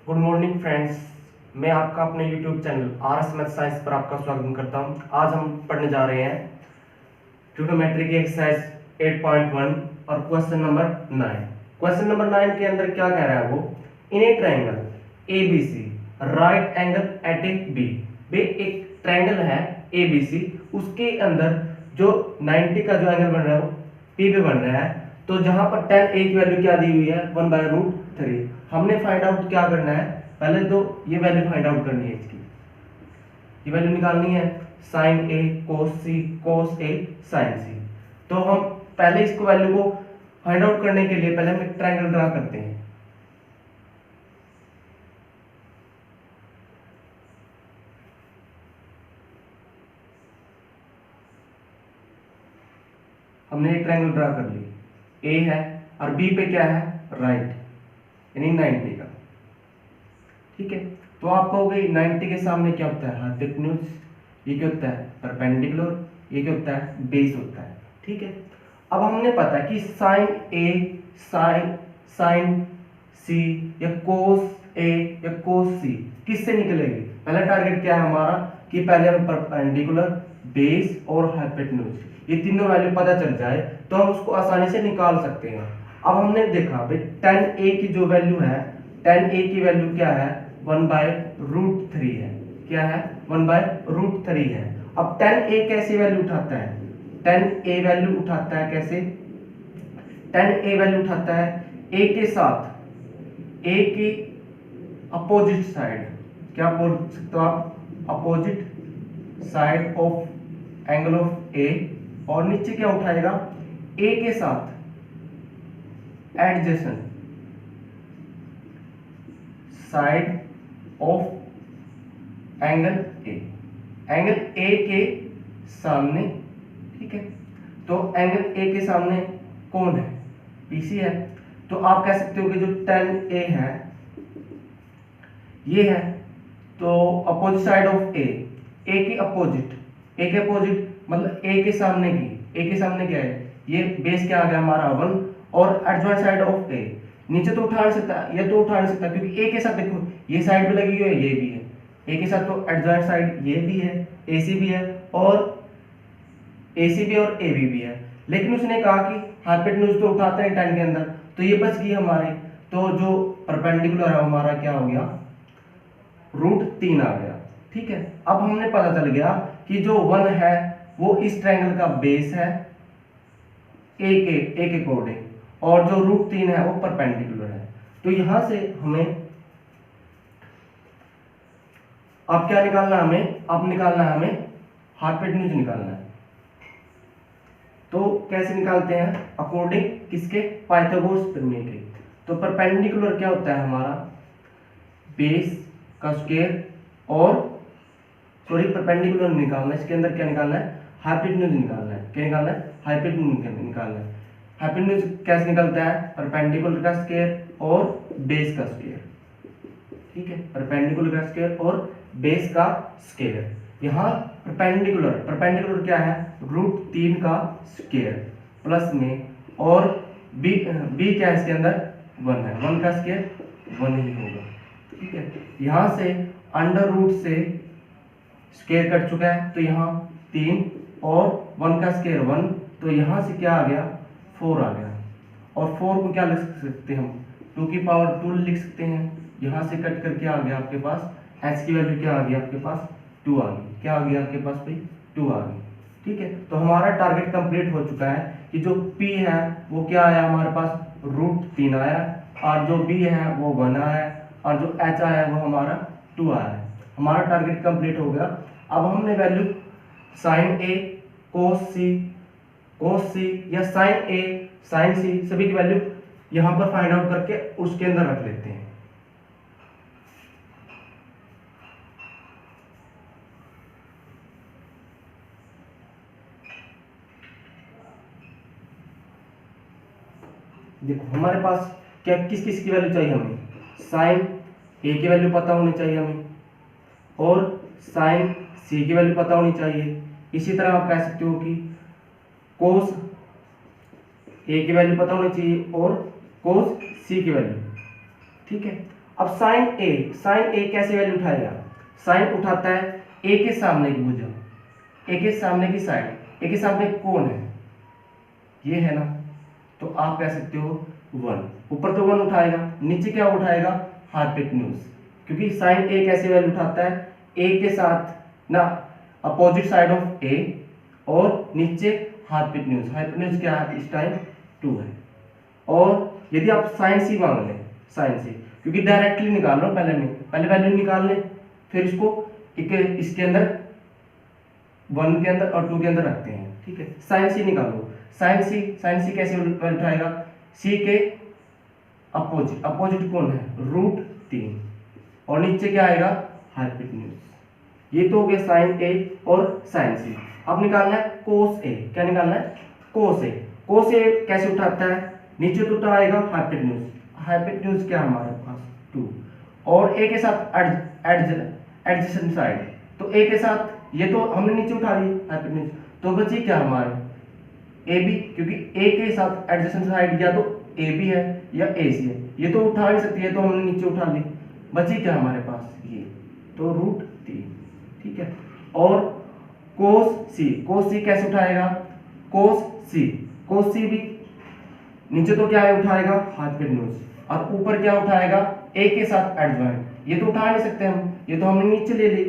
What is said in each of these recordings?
Good morning friends. मैं आपका अपने YouTube channel R S math science पर आपका स्वागत करता हूं। आज हम पढ़ने जा रहे हैं ट्रिग्नोमेट्री की एक्सरसाइज 8.1 और क्वेश्चन नंबर 9। क्वेश्चन नंबर 9 के अंदर क्या कह रहा है वो, in a triangle A B C right angle at A B. वे एक ट्रायंगल है ए बी सी, उसके अंदर जो 90 का जो एंगल बन रहा है वो पी पे बन रहा है। तो जहां पर tan a की वैल्यू क्या दी हुई है 1/√3। हमने फाइंड आउट क्या करना है, पहले तो ये वैल्यू फाइंड आउट करनी है, इसकी ये वैल्यू निकालनी है sin a cos a sin c। तो हम पहले इसको वैल्यू को फाइंड आउट करने के लिए पहले हम एक ट्रायंगल ड्रा करते हैं। हमने एक ट्रायंगल ड्रा कर ली, ए है और बी पे क्या है राइट, यानी 90 का। ठीक है, तो आप कहोगे 90 के सामने क्या होता है हाइपोटेन्यूज, ये क्या होता है परपेंडिकुलर, ये क्या होता है बेस होता है। ठीक है, अब हमने पता है कि साइन ए साइन सी या कोस ए या कोस सी किससे निकलेगी। पहला टारगेट क्या है हमारा कि पहले हम परपेंडिकुलर, बेस और हाइपोटेन्यूज ये तीनों वैल्यू पता चल जाए तो हम उसको आसानी से निकाल सकते हैं। अब हमने देखा भाई tan a की जो वैल्यू है, tan a की वैल्यू क्या है 1/√3 है। क्या है 1/√3 है। अब tan a कैसी वैल्यू उठाता है, tan a वैल्यू उठाता है कैसे, tan a वैल्यू उठाता है a के साथ a की अपोजिट साइड, क्या बोल सकते हो आप, opposite side of angle of a, और नीचे क्या उठाएगा a के साथ adjacent side of angle A, angle A के सामने। ठीक है, तो एंगल ए के सामने कौन है, पीसी है। तो आप कह सकते हो कि जो tan a है ये है, तो अपोजिट साइड ऑफ ए के अपोजिट, ए के अपोजिट मतलब ए के सामने की, ए के सामने क्या है ये बेस क्या आ गया हमारा 1, और एडजॉइंट साइड ऑफ ए नीचे तो उठा नहीं सकता, ये तो उठा नहीं सकता क्योंकि ए के साथ देखो ये साइड भी लगी हुई है, ये भी है, ए के साथ तो एडजॉइंट साइड ये भी है, एसी भी है और एसी भी और ए भी है। लेकिन उसने कहा कि हाइपोटेन्यूज तो उठाते हैं tan के अंदर, तो ये बच गई हमारे। तो जो परपेंडिकुलर है हमारा क्या हो गया √3 आ गया। ठीक है, अब हमने पता चल गया कि जो 1 है वो इस ट्रायंगल का बेस है ए के अकॉर्डिंग, और जो √3 है वो परपेंडिकुलर है। तो यहां से हमें अब क्या निकालना है हमें, अब निकालना है हमें हाइपोटेन्यूज निकालना है। तो कैसे निकालते हैं, अकॉर्डिंग किसके, पाइथागोरस प्रमेय के। तो परपेंडिकुलर क्या होता है हमारा बेस का स्क्वायर, और सॉरी परपेंडिकुलर निकालना है, इसके अंदर क्या निकालना है हाइपोटेन्यूज निकालना है। क्या निकालना है हाइपोटेन्यूज निकालना है। हाइपोटेन्यूज कैसे निकलता है, परपेंडिकुलर का स्क्वायर और बेस का स्क्वायर। ठीक है, परपेंडिकुलर का स्क्वायर और बेस का स्क्वायर। यहाँ परपेंडिकुलर क्या है √3 का स्क्वायर प्लस में, और बी क्या है इसके अंदर 1 है, 1 का स्क्वायर 1 ही होगा। ठीक है, यहाँ से अंडर रूट से स्क्वायर कट चुका है, तो यहाँ 3 और 1 का स्क्वायर 1, तो यहाँ से क्या आ गया 4 आ गया। और 4 को क्या लिख सकते हैं हम 2 की पावर 2 लिख सकते हैं। यहाँ से कट करके आ गया आपके पास h की वैल्यू क्या आ गई आपके पास 2 आ गई। क्या आ गया आपके पास भाई 2 आ गई। ठीक है, तो हमारा टारगेट कंप्लीट हो चुका है कि जो p है वो क्या आया हमारे पास √3 आया, और जो b है वो 1 आया, और जो h आया वो हमारा 2 आया। हमारा टारगेट कंप्लीट हो गया। अब हमने value sin a cos c या sin a sin c सभी की वैल्यू यहां पर फाइंड आउट करके उसके अंदर रख लेते हैं। देखो हमारे पास क्या किस किस की वैल्यू चाहिए हमें, साइन ए की वैल्यू पता होनी चाहिए हमें, और साइन सी की वैल्यू पता होनी चाहिए। इसी तरह आप कह सकते हो कि कोस ए की वैल्यू पता होनी चाहिए और कोस सी की वैल्यू। ठीक है, अब साइन ए कैसे वैल्यू उठाएगा? साइन उठाता है ए के सामने की भुजा, ए के सामने की साइड, ए के सामने कौन है? ये है ना, तो आप कह सकते हो 1। ऊपर तो 1 उठाएगा, नीचे क्या उठाएगा? हाइपोटेन्यूज, क्योंकि साइन ए कैसे वैल्यू उठाता है? ए के साथ ना अपोजिट साइड ऑफ ए और नीचे हाइपोटेन्यूज। हाइपोटेन्यूज क्या है इस टाइम? 2 है। और यदि आप साइन सी मांग लें, साइन सी, क्योंकि डायरेक्टली निकाल लो, पहले वैल्यू निकाल लें, फिर इसको इसके अंदर 1 के अंदर और 2 के अंदर रखते हैं, ठीक है। साइन सी निकालो, साइन सी कैसे वैल्यू उठाएगा? सी के अपोजिट, अपोजिट कौन है? √3, और नीचे क्या आएगा? हाइपोटेन्यूज। ये तो हो गया साइन ए और साइन सी। अब निकालना है कोस ए। क्या निकालना है? Cos A. कोस ए कैसे उठाता है? नीचे तो उठाएगा हाइपोटेन्यूज, हाइपोटेन्यूज क्या हमारे पास? 2, और ए के साथ एडजेसेंट साइड, तो ए के साथ ये तो हमने नीचे उठा ली हाइपोटेन्यूज, तो बची क्या हमारे? ए बी, क्योंकि ए के साथ एडजेसेंट साइड या तो ए बी है या ए सी है, ये तो उठा नहीं सकती है, तो हमने नीचे उठा ली। बची क्या हमारे पास? ये तो √3, ठीक है। और कोस सी कैसे उठाएगा? कोस सी भी नीचे तो क्या है उठाएगा? हाइपोटेन्यूज, और ऊपर क्या उठाएगा? ए के साथ एडजॉइंट। ये तो उठा नहीं सकते हम, ये तो हमने नीचे ले ली,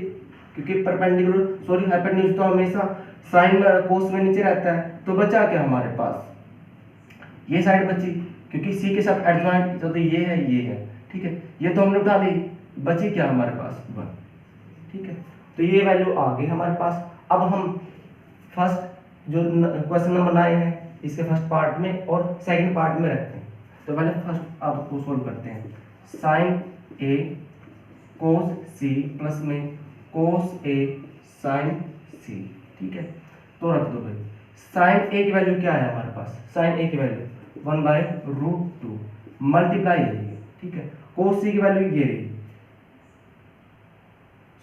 क्योंकि परपेंडिकुलर सॉरी हाइपोटेन्यूज तो हमेशा साइन में कोस में नीचे रहता है। तो बचा क्या हमारे पास? ये साइड बची, क्योंकि सी के साथ एडजॉइंट तो ये है, ठीक है। ये तो हमने उठा ली, बची क्या हमारे पास? 1, ठीक है। तो ये वैल्यू आ गई हमारे पास। अब हम फर्स्ट जो क्वेश्चन नंबर 9 है, इसके फर्स्ट पार्ट में और सेकंड पार्ट में रखते हैं। तो पहले फर्स्ट आपको सोल्व करते हैं। साइन ए कोस सी प्लस में कोस ए साइन सी, ठीक है। तो रख दो भाई। साइन ए की वैल्यू क्या है हमारे पास? साइन ए की वैल्यू 1/√2 मल्टीप्लाई है ये, ठीक है। कोस सी की वैल्यू ये रही,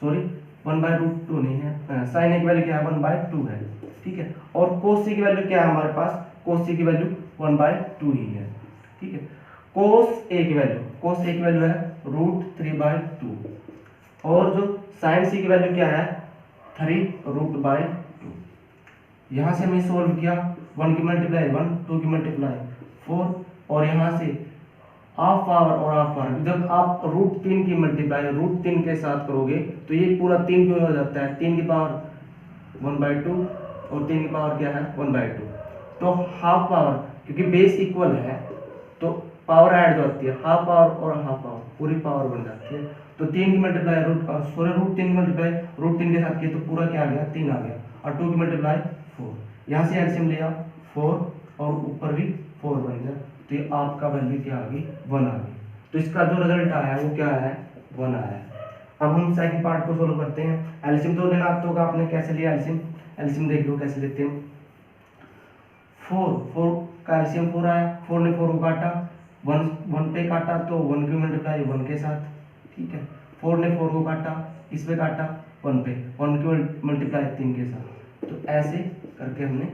सॉरी 1/√2 नहीं है, साइन ए की वैल्यू क्या है? 1/2 है, ठीक है। और कोस सी की वैल्यू क्या है हमारे पास? कोस सी की वैल्यू 1/2 ही है, ठीक है। कोस ए की वैल्यू है √3/2, और जो साइन सी की वैल्यू क्या है? 3√2। यहाँ से हमने सोल्व किया, 1 की मल्टीप्लाई 1, 2 की मल्टीप्लाई 4, और यहाँ से हाफ पावर और हाफ पावर। जब आप √3 की मल्टीप्लाई √3 के साथ करोगे तो ये पूरा 3 क्यों हो जाता है? 3 की पावर 1/2 और 3 की पावर क्या है? 1/2। तो हाफ पावर, क्योंकि बेस इक्वल है तो पावर ऐड जो होती है, हाफ पावर और हाफ पावर पूरी पावर बन जाती है। तो 3 की मल्टीप्लाई √3 की मल्टीप्लाई √3 के साथ किया तो पूरा क्या आ गया? 3 आ गया, और 2 की मल्टीप्लाई 4। यहाँ से एलसीएम लिया 4, और ऊपर भी 4 बन गया, तो ये आपका वैल्यू क्या आ गई? 1 आ गई। तो इसका जो रिजल्ट आया है वो क्या है? 1 आया है। अब हम सेकंड पार्ट को सोल्व करते हैं। एलसीएम तो लेना आता होगा आपने, कैसे लिया एलसीएम? एलसीएम देख लो कैसे लेते हैं। 4 का एलसीएम 4 आया, 4 ने 4 को काटा, 1 पे काटा तो 1 की मल्टीप्लाई 1 के साथ, ठीक है। 4 ने 4 को काटा, इस पे काटा 1 पे, 1 की मल्टीप्लाई 3 के साथ। तो ऐसे करके हमने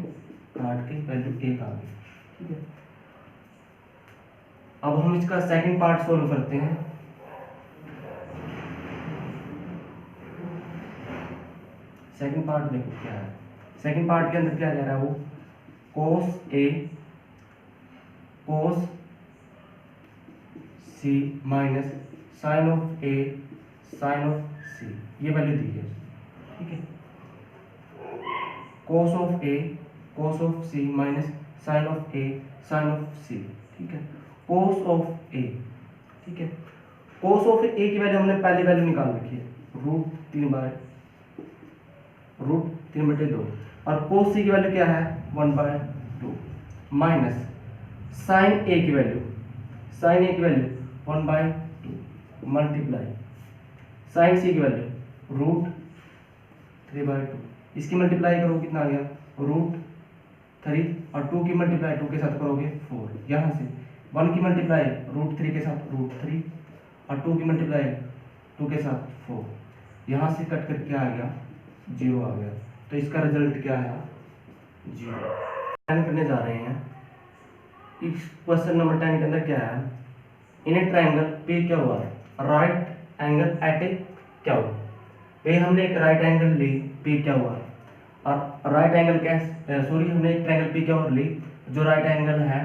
काट के वैल्यू 1 आ गई, ठीक है। अब हम इसका सेकंड पार्ट सोल्व करते हैं। सेकंड पार्ट देखो क्या है। सेकंड पार्ट के अंदर क्या कह रहा है वो? Cos A cos C minus sine of A sine of C, ये वैल्यू दी है, ठीक है। Cos of C minus sine of A sine of C, ठीक है। कोस ऑफ ए, ठीक है। कोस ऑफ ए की वैल्यू हमने पहली वैल्यू निकाल रखी है, √3/2, और कोस सी की वैल्यू क्या है? 1/2 माइनस साइन ए की वैल्यू 1/2 मल्टीप्लाई साइन सी की वैल्यू √3/2, इसकी मल्टीप्लाई करो कितना आ गया? √3, और 2 की मल्टीप्लाई 2 के साथ करोगे 4। यहाँ से 1 की मल्टीप्लाई √3 के साथ √3, और 2 की मल्टीप्लाई 2 के साथ 4। यहाँ से कट कर क्या आ गया? 0 आ गया। तो इसका रिजल्ट क्या है? 0। करने जा रहे हैं। इस क्वेश्चन नंबर 10 के अंदर क्या है? इन ए ट्राइंगल पे क्या हुआ है? Right angle at A Q. पे हमने एक राइट एंगल ली पी क्यू आर, और राइट एंगल हमने एक ट्रायंगल पी क्यू आर ली जो राइट एंगल है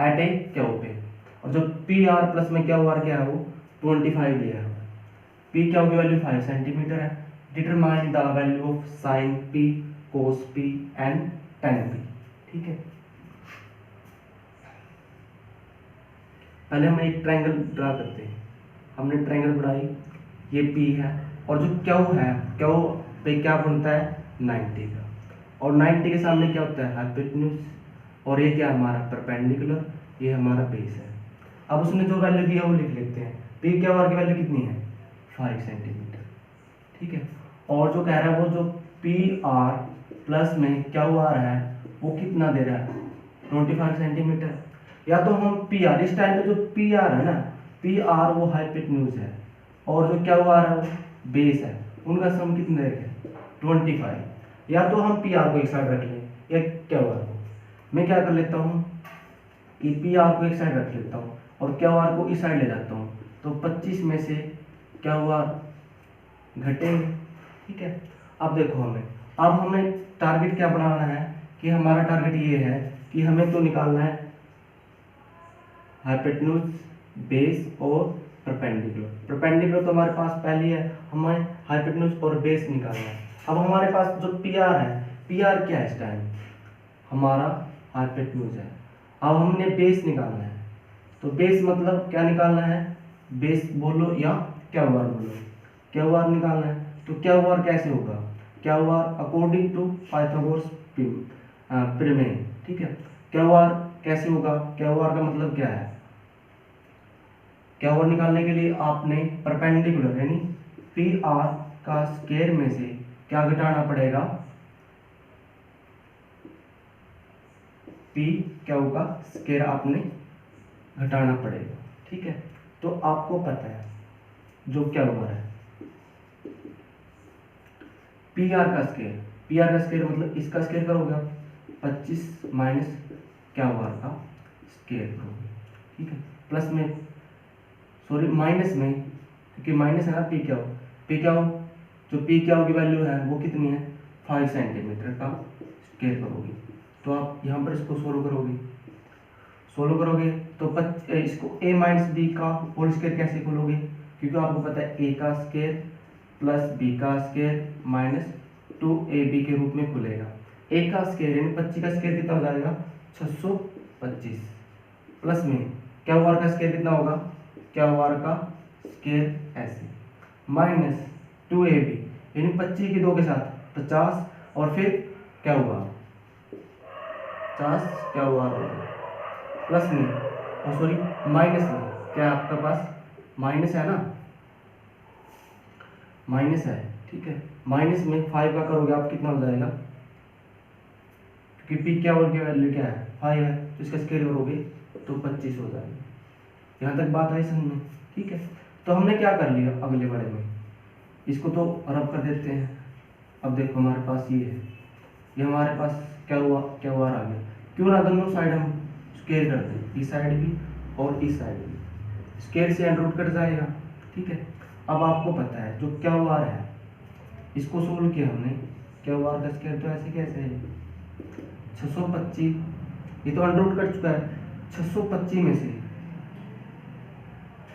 एट ए क्यू पे, और जो पी आर प्लस में क्यू आर क्या है वो 25 दिया है। पी क्यू की वैल्यू 5 सेंटीमीटर है। Determine the value of sine P, cos P and ten P. ठीक है, पहले हम एक ट्रायंगल ड्रा करते हैं। हमने ट्रायंगल बनाई, ये पी है, और जो क्यू है, क्यू पे क्या बनता है 90 का, और 90 के सामने क्या होता है हाइपोटेन्यूज, और ये क्या हमारा परपेंडिकुलर, ये हमारा बेस है। अब उसने जो वैल्यू दी है वो लिख लेते हैं। पी क्यू आर की वैल्यू कितनी है 5 सेंटीमीटर। ठीक है, और जो कह रहा है वो जो पी आर प्लस में क्यू आर है वो कितना दे रहा है 25 सेंटीमीटर। या तो हम पी आर, इस टाइम पे जो पी आर है ना, पी आर वो हाइपोटेन्यूज है, और जो क्यू आर है वो बेस है, उनका सम कितना है 25। या तो हम पी आर को एक साइड रख लें या क्यू आर को। मैं क्या कर लेता हूँ कि पी आर को एक साइड रख लेता हूँ और क्यू आर को इस साइड ले जाता हूँ, तो 25 में से क्यू आर घटेंगे। ठीक है, अब देखो अब हमें टारगेट क्या बनाना है कि हमारा टारगेट ये है कि हमें तो निकालना है हाइपोटेन्यूज, बेस और परपेंडिकुलर। परपेंडिकुलर तो हमारे पास पहले है, हमें हाइपोटेन्यूज और बेस निकालना है। अब हमारे पास जो पी आर है, पी आर क्या है इस टाइम हमारा हाइपोटेन्यूज है। अब हमने बेस निकालना है, तो बेस मतलब क्या निकालना है, बेस बोलो या क्यू आर बोलो, क्यू आर निकालना है। तो क्यू आर कैसे होगा, Q R according to Pythagoras प्रमेय। ठीक है, क्यू आर कैसे होगा, क्यू आर का मतलब क्या है, क्यू आर निकालने के लिए आपने परपेंडिकुलर यानी पी आर का स्क्वायर में से क्या घटाना पड़ेगा, पी क्यू का स्क्वायर आपने घटाना पड़ेगा। ठीक है, तो आपको पता है जो क्यू आर है पी आर का स्क्वायर, पी आर का स्क्वायर मतलब इसका स्क्वायर करोगे 25 माइनस क्यू आर का स्क्वायर करोगे। ठीक है, प्लस में सॉरी माइनस में, क्योंकि माइनस है ना पी क्यू, जो पी क्यू की वैल्यू है वो कितनी है 5 सेंटीमीटर का स्क्वायर करोगे। तो आप यहाँ पर इसको सोल्व करोगे तो इसको ए माइनस बी का होल स्क्वायर कैसे खोलोगे, क्योंकि आपको पता है ए का स्क्वायर प्लस बी का स्क्वायर माइनस 2ab के रूप में खुलेगा। ए का स्क्वायर यानी 25 का स्क्वायर कितना हो जाएगा 625, प्लस में क्यू आर का स्क्वायर कितना होगा, क्यू आर का स्क्वायर ऐसे माइनस 2ab यानी 25 की 2 के साथ 50, और फिर क्या हुआ 50 क्या हुआ प्लस में, और सॉरी माइनस में, क्या आपका पास माइनस है ना, माइनस है। ठीक है, माइनस में 5 का करोगे आप कितना हो जाएगा, क्योंकि पी क्या और की वैल्यू क्या है 5 है, तो इसका स्क्वायर करोगे तो 25 हो जाएगा। यहाँ तक बात आई समझ में। ठीक है, तो हमने क्या कर लिया अगले बड़े में, इसको तो रब कर देते हैं। अब देखो हमारे पास ये है, ये हमारे पास क्या हुआ, क्या हुआ आ गया, क्यों ना दोनों साइड हम स्क्वायर कर दें, इस साइड भी और इस साइड भी, स्क्वायर से अंडर रूट कट जाएगा। ठीक है, अब आपको पता है जो क्या हुआ है इसको सोल्व किया हमने, क्या हुआ का स्क्वायर तो ऐसे कैसे है 625, ये तो अंडर रूट कट चुका है, 625 में से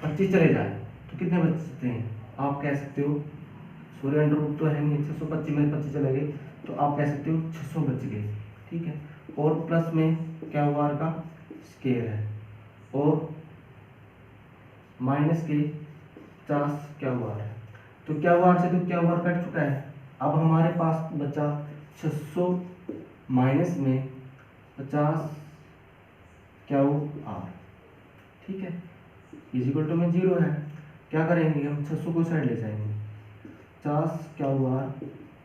25 चले जाए तो कितने बचते हैं, आप कह सकते हो सॉरी अंडर रूट तो है नहीं, 625 में 25 चले गए तो आप कह सकते हो 600 बच गए। ठीक है, और प्लस में क्या हुआ का स्क्वायर है, और माइनस के 50 क्या हुआ है, तो क्या हुआ से तो क्या हुआ कट चुका है। अब हमारे पास बचा 600 माइनस में 50 क्या आर। ठीक है, इजिकल टू में 0 है, क्या करेंगे हम 600 को साइड ले जाएंगे, 50 क्या हुआ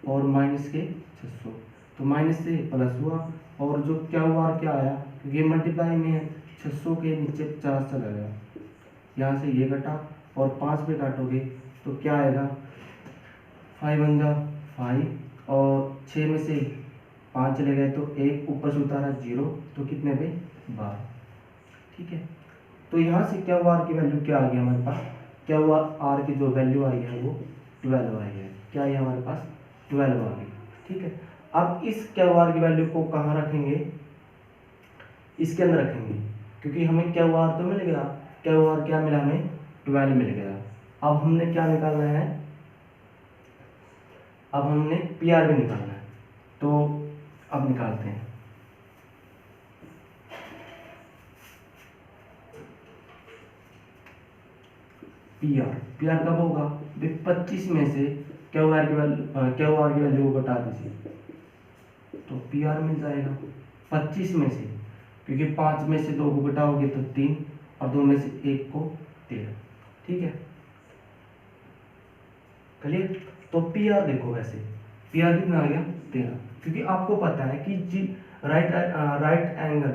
और माइनस के 600, तो माइनस से प्लस हुआ, और जो क्या हुआ क्या आया क्योंकि मल्टीप्लाई में है 600 के नीचे 50 चला गया, यहाँ से ये घटा और 5 पे काटोगे तो क्या आएगा 5 वन जा 5, और 6 में से 5 चले गए तो 1 ऊपर से उतारा 0, तो कितने पे 12। ठीक है, तो यहाँ से क्या वार की वैल्यू क्या आ गया हमारे पास, क्यू आर की जो वैल्यू आई है वो 12 आई है। क्या है हमारे पास 12 आ गई। ठीक है, अब इस क्यू आर की वैल्यू को कहाँ रखेंगे, इसके अंदर रखेंगे, क्योंकि हमें क्यू आर तो मिल गया, क्यू आर क्या मिला हमें 12 मिल गया। अब हमने क्या निकालना है, अब हमने पी आर भी निकालना है। तो अब निकालते हैं। पी आर कब होगा, 25 में से क्यू आर की वैल्यू को घटा दीजिए, तो पी आर मिल जाएगा 25 में से, क्योंकि 5 में से 2 को घटाओगे तो 3 और 2 में से 1 को 13। ठीक है, क्लियर। तो पी आर देखो, वैसे पी आर कितना आ गया 13, क्योंकि आपको पता है कि जी राइट एंगल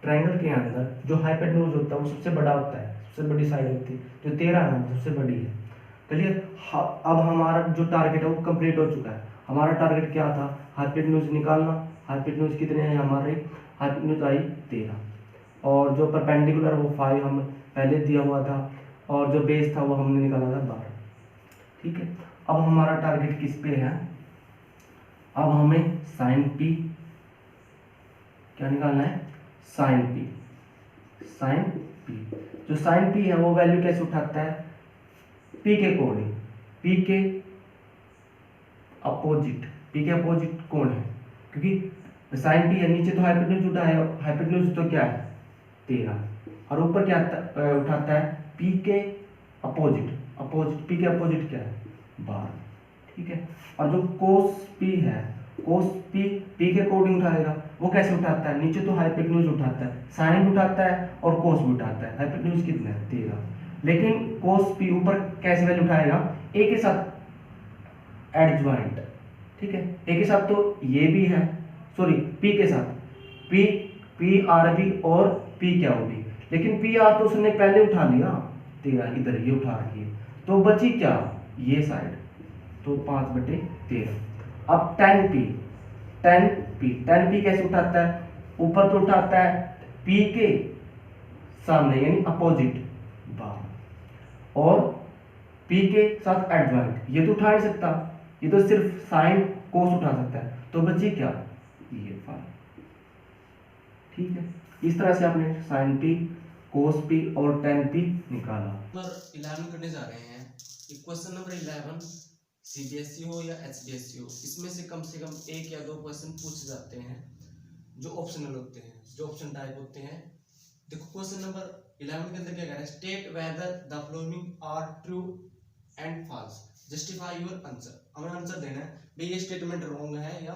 ट्रायंगल के अंदर जो हाइपोटेन्यूज होता है वो सबसे बड़ा होता है, सबसे बड़ी साइड होती है, जो 13 है सबसे बड़ी है। क्लियर। अब हमारा जो टारगेट है वो कंप्लीट हो चुका है। हमारा टारगेट क्या था, हाइपोटेन्यूज निकालना। हाइपोटेन्यूज कितने हैं हमारे, हाइपोटेन्यूज आई 13, और जो परपेंडिकुलर वो 5 हम पहले दिया हुआ था, और जो बेस था वो हमने निकाला था 12। ठीक है, अब हमारा टारगेट किस पे है, अब हमें साइन पी क्या निकालना है, साइन पी। साइन पी, जो साइन पी है वो वैल्यू कैसे उठाता है, पी के अकॉर्डिंग, पी के अपोजिट, पी के अपोजिट कौन है, क्योंकि साइन पी है, नीचे तो हाइपोटेन्यूज उठाया, हाइपोटेन्यूज तो क्या है 13, और ऊपर क्या उठाता है पी के अपोजिट, अपोजिट पी के अपोजिट क्या है 12। ठीक है, और जो कोस पी है, कोस पी पी के अकॉर्डिंग उठाएगा, वो कैसे उठाता है, नीचे तो हाइपोटेन्यूज उठाता है, साइन भी उठाता है और कोस भी उठाता है। हाइपोटेन्यूज कितना है 13, लेकिन कोस पी ऊपर कैसे वैल्यू उठाएगा, ए के साथ एडजॉइंट। ठीक है, ए के साथ तो ये भी है, सॉरी पी के साथ, पी पी आर बी और पी क्या हो भी, लेकिन पी आर तो उसने पहले उठा लिया 13, इधर ये उठा रखी है, तो बची क्या ये साइड, तो 5/13। अब टेन पी कैसे उठाता है, ऊपर तो उठाता है पी के सामने यानी अपोजिट 12, और पी के साथ एडजॉइंट, ये तो उठा नहीं सकता, ये तो सिर्फ साइन कोस उठा सकता है, तो बची क्या ये 5। ठीक है, इस तरह से आपने साइन पी, कोस पी और टेन पी निकाला। नंबर 11 करने जा रहे हैं। क्वेश्चन नंबर 11 सीबीएसई हो या एचबीएसई हो, इसमें से कम एक या दो क्वेश्चन पूछ जाते हैं जो ऑप्शनल होते हैं, जो ऑप्शन टाइप होते हैं। देखो क्वेश्चन नंबर 11 के अंदर क्या कह रहा है, state whether the following are true and false, justify your answer. हमें आंसर देना है भाई ये स्टेटमेंट रॉन्ग है या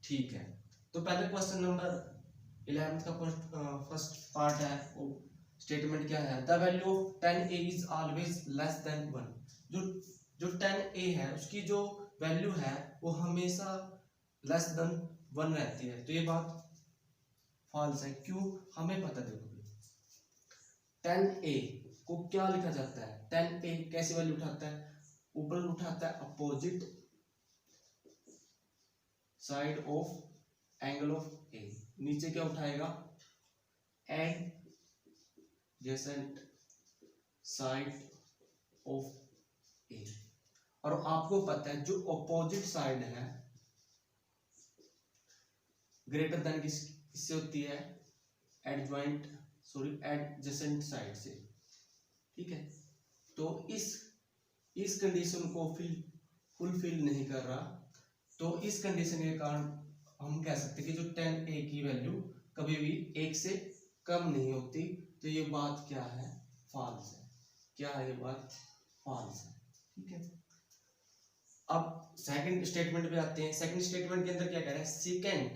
ठीक है। तो पहले क्वेश्चन नंबर 11 का फर्स्ट पार्ट है, वो स्टेटमेंट क्या है, the value of 10a is always less than 1। जो जो 10a है उसकी जो वैल्यू है वो हमेशा लेस देन 1 रहती है, तो ये बात फॉल्स है। क्यों, हमें पता, देखो 10a को क्या लिखा जाता है, 10a कैसी वैल्यू उठाता है, ऊपर उठाता है opposite side of angle of A, नीचे क्या उठाएगा एडजेसेंट साइड ऑफ ए। और आपको पता है जो अपोजिट साइड है ग्रेटर देन किससे होती है, एडजॉइंट सॉरी एडजेसेंट साइड से। ठीक है, तो इस कंडीशन को फुलफिल नहीं कर रहा, तो इस कंडीशन के कारण हम कह सकते हैं कि जो 10a की वैल्यू कभी भी 1 से कम नहीं होती, तो ये बात क्या है फॉल्स है। क्या है ये बात फॉल्स है। ठीक है, अब सेकंड स्टेटमेंट पे आते हैं। सेकंड स्टेटमेंट के अंदर क्या कह रहा है, सेकंड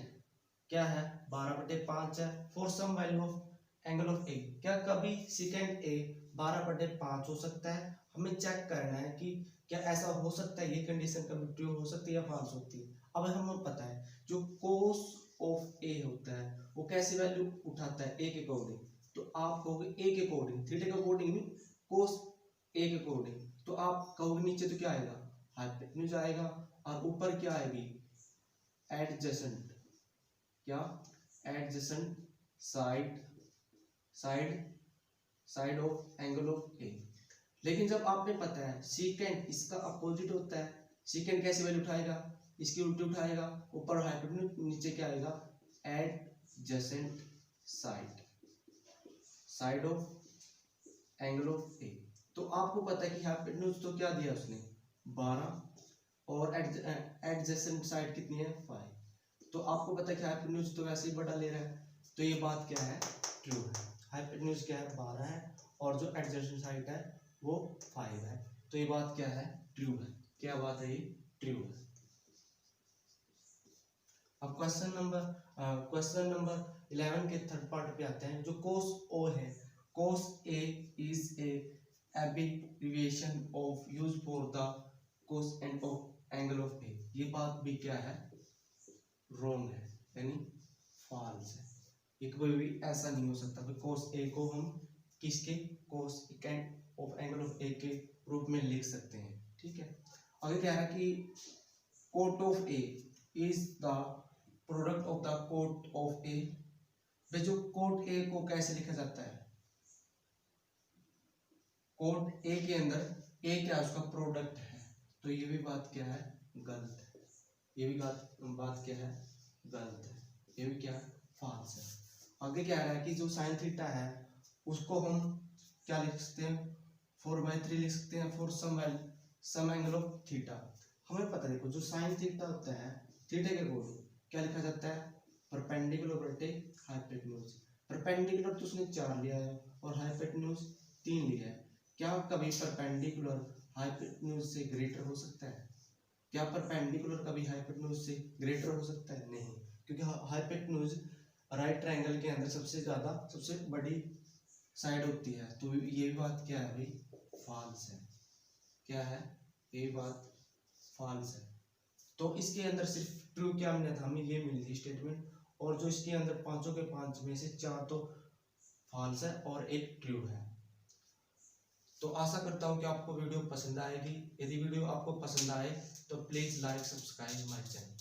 क्या है 12/5 है for some value of angle of A. क्या कभी सेकंड ए 12/5 हो सकता है, हमें चेक करना है कि क्या ऐसा हो सकता है, ये कंडीशन कभी ट्रू हो सकती है या फॉल्स होती है। अब हमें पता है जो कोस ऑफ ए होता है वो कैसी वैल्यू उठाता है ए के अकॉर्डिंग, तो आप कहोगे ए के अकॉर्डिंग, थीटा के अकॉर्डिंग नहीं, कोस ए के अकॉर्डिंग, तो आप कहोगे नीचे तो क्या आएगा हाइपोटेन्यूज आएगा, और ऊपर क्या आएगी एडजेसेंट, क्या adjacent side side side of angle of A. लेकिन जब आपने पता है सीकेंड इसका अपोजिट होता है, सीकेंड कैसी वैल्यू उठाएगा, इसकी उल्टी उठाएगा, ऊपर हाइपोटेन्यूज नीचे क्या आएगा, adjacent side, side of angle of A. तो आपको पता है कि हाइपोटेन्यूज तो क्या दिया उसने 12 और एडजेसेंट साइड कितनी है 5। तो आपको पता है कि हाइपोटेन्यूज तो वैसे ही बड़ा ले रहा है, तो ये बात क्या है ट्रू है। हाइपोटेन्यूज क्या है 12 है और जो एडजेसेंट साइड है वो 5 है, तो ये बात क्या है ट्रू है। क्या बात है ये ट्रू है। अब क्वेश्चन नंबर 11 के थर्ड पार्ट पे आते हैं। जो कोस ओ है, cos A is a abbreviation of use for the cos and of angle of A. ये बात भी क्या है रॉन्ग है, यानी फॉल्स है। ये कोई भी ऐसा नहीं हो सकता कि कोस ए को हम किसके कोस ऑफ एंगल ऑफ ए के रूप में लिख सकते हैं, ठीक है। आगे क्या है कि cot of A is the product of the cot of A. जो कोट ए को कैसे लिखा जाता है, कोट ए के अंदर ए क्या उसका प्रोडक्ट है, तो ये भी बात क्या है गलत है। ये भी बात क्या है गलत है, ये भी क्या फॉल्स है। आगे क्या है कि जो साइन थीटा है उसको हम क्या लिख सकते हैं 4/3 लिख सकते हैं for some angle of theta. हमें पता है देखो जो साइन थीटा होता है थीटा के अकॉर्डिंग क्या लिखा जाता है परपेंडिकुलर बटे हाइपोटेन्यूज। परपेंडिकुलर तो उसने 4 लिया है और हाइपोटेन्यूज 3 लिया है। क्या कभी परपेंडिकुलर हाइपोटेन्यूज से ग्रेटर हो सकता है? क्या परपेंडिकुलर कभी हाइपोटेन्यूज से ग्रेटर हो सकता है? नहीं, क्योंकि हाइपोटेन्यूज राइट ट्रायंगल के अंदर सबसे बड़ी साइड होती है। तो ये बात क्या है भाई फॉल्स है। क्या है ये बात फॉल्स है। तो इसके अंदर सिर्फ ट्रू क्या मिला था हमें, ये मिली थी स्टेटमेंट, और जो इसके अंदर 5 के 5 में से 4 तो फॉल्स है और एक ट्रू है। तो आशा करता हूँ कि आपको वीडियो पसंद आएगी। यदि वीडियो आपको पसंद आए तो please like subscribe my channel.